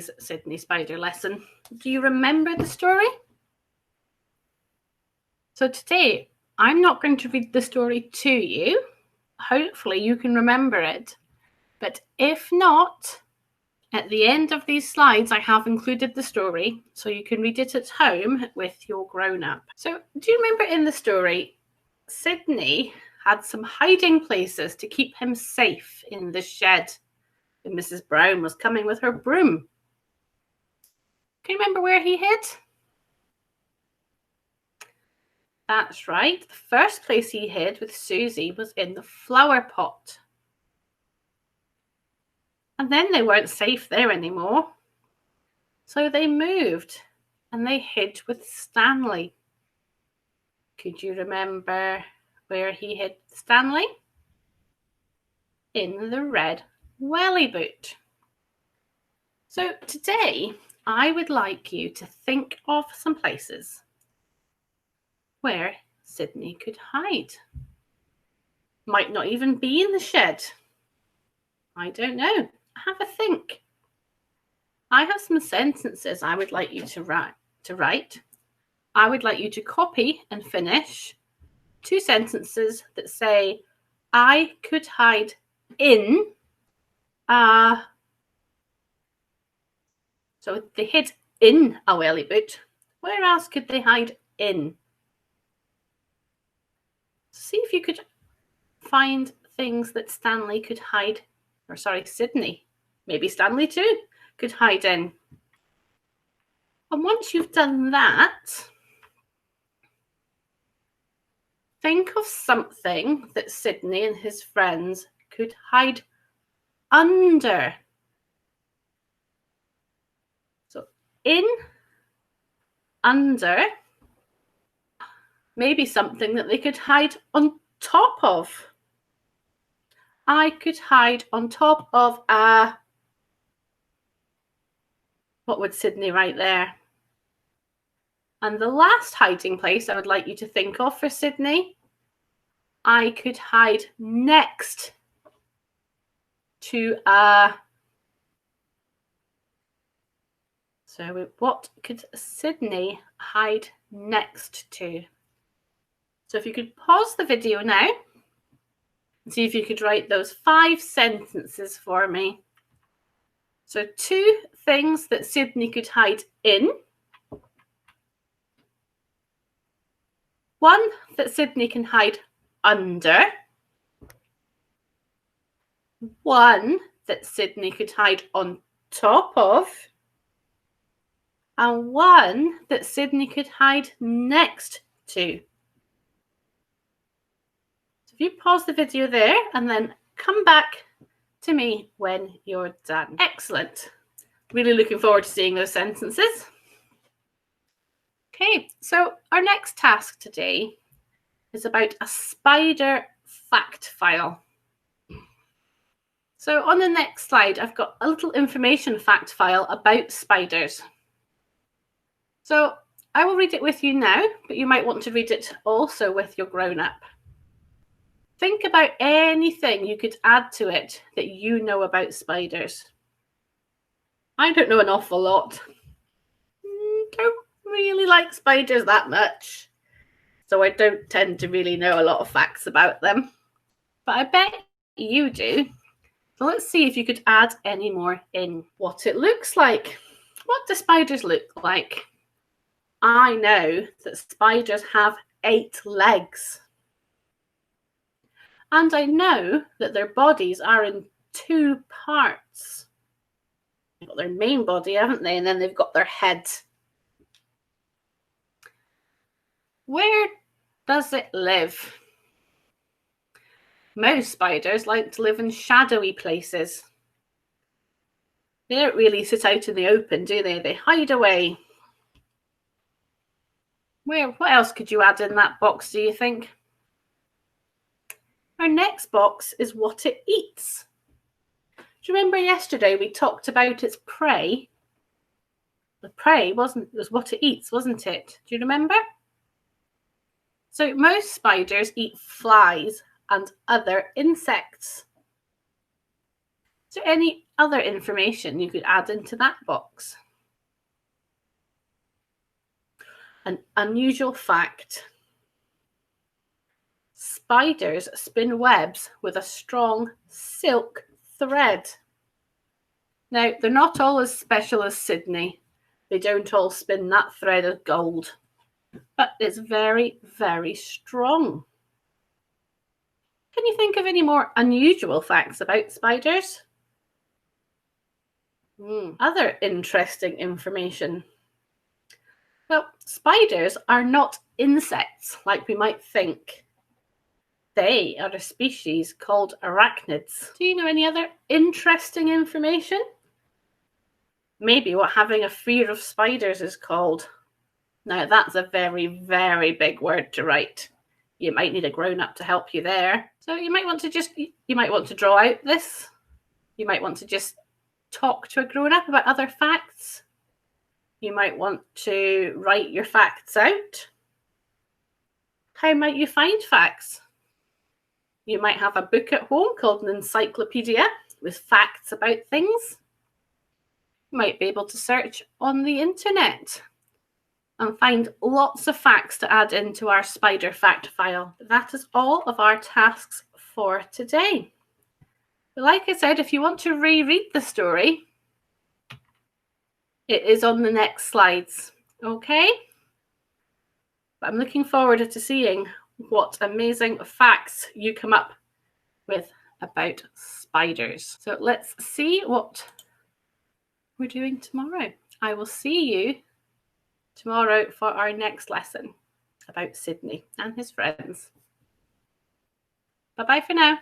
today's Sydney Spider lesson. Do you remember the story? So today, I'm not going to read the story to you. Hopefully you can remember it. But if not, at the end of these slides, I have included the story so you can read it at home with your grown-up. So do you remember in the story, Sydney had some hiding places to keep him safe in the shed when Mrs. Brown was coming with her broom? Can you remember where he hid? That's right. The first place he hid with Susie was in the flower pot. And then they weren't safe there anymore. So they moved and they hid with Stanley. Could you remember where he hid Stanley? In the red welly boot. So today, I would like you to think of some places where Sydney could hide. Might not even be in the shed. I don't know. Have a think. I have some sentences I would like you to write. I would like you to copy and finish 2 sentences that say, I could hide in So they hid in a welly boot. Where else could they hide in? See if you could find things that Stanley could hide, or sorry, Sydney, maybe Stanley too, could hide in. And once you've done that, think of something that Sydney and his friends could hide under. So in, under, maybe something that they could hide on top of. I could hide on top of a... What would Sydney write there? And the last hiding place I would like you to think of for Sydney, I could hide next to a... So what could Sydney hide next to? So if you could pause the video now and see if you could write those 5 sentences for me. So 2 things that Sydney could hide in. 1 that Sydney can hide under. 1 that Sydney could hide on top of. And 1 that Sydney could hide next to. So if you pause the video there and then come back to me when you're done. Excellent. Really looking forward to seeing those sentences. Okay, so our next task today is about a spider fact file. So on the next slide, I've got a little information fact file about spiders. So I will read it with you now, but you might want to read it also with your grown-up. Think about anything you could add to it that you know about spiders. I don't know an awful lot. Don't really like spiders that much, so I don't tend to really know a lot of facts about them. But I bet you do. So let's see if you could add any more in. What it looks like. What do spiders look like? I know that spiders have 8 legs. And I know that their bodies are in 2 parts. They've got their main body, haven't they? And then they've got their head. Where does it live? Most spiders like to live in shadowy places. They don't really sit out in the open, do they? They hide away. What else could you add in that box, do you think? Our next box is what it eats. Do you remember yesterday we talked about its prey? The prey was what it eats, wasn't it? Do you remember? So most spiders eat flies and other insects. Is there any other information you could add into that box? An unusual fact. Spiders spin webs with a strong silk thread. Now, they're not all as special as Sydney. They don't all spin that thread of gold, but it's very, very strong. Can you think of any more unusual facts about spiders? Other interesting information. Well, spiders are not insects like we might think. They are a species called arachnids. Do you know any other interesting information? Maybe what having a fear of spiders is called. Now that's a very, very big word to write. You might need a grown-up to help you there. So you might want to draw out this. You might want to just talk to a grown-up about other facts. You might want to write your facts out. How might you find facts? You might have a book at home called an encyclopedia with facts about things. You might be able to search on the internet and find lots of facts to add into our spider fact file. That is all of our tasks for today. But like I said, if you want to reread the story, it is on the next slides, okay? But I'm looking forward to seeing what amazing facts you come up with about spiders. So let's see what we're doing tomorrow. I will see you tomorrow for our next lesson about Sydney and his friends. Bye-bye for now.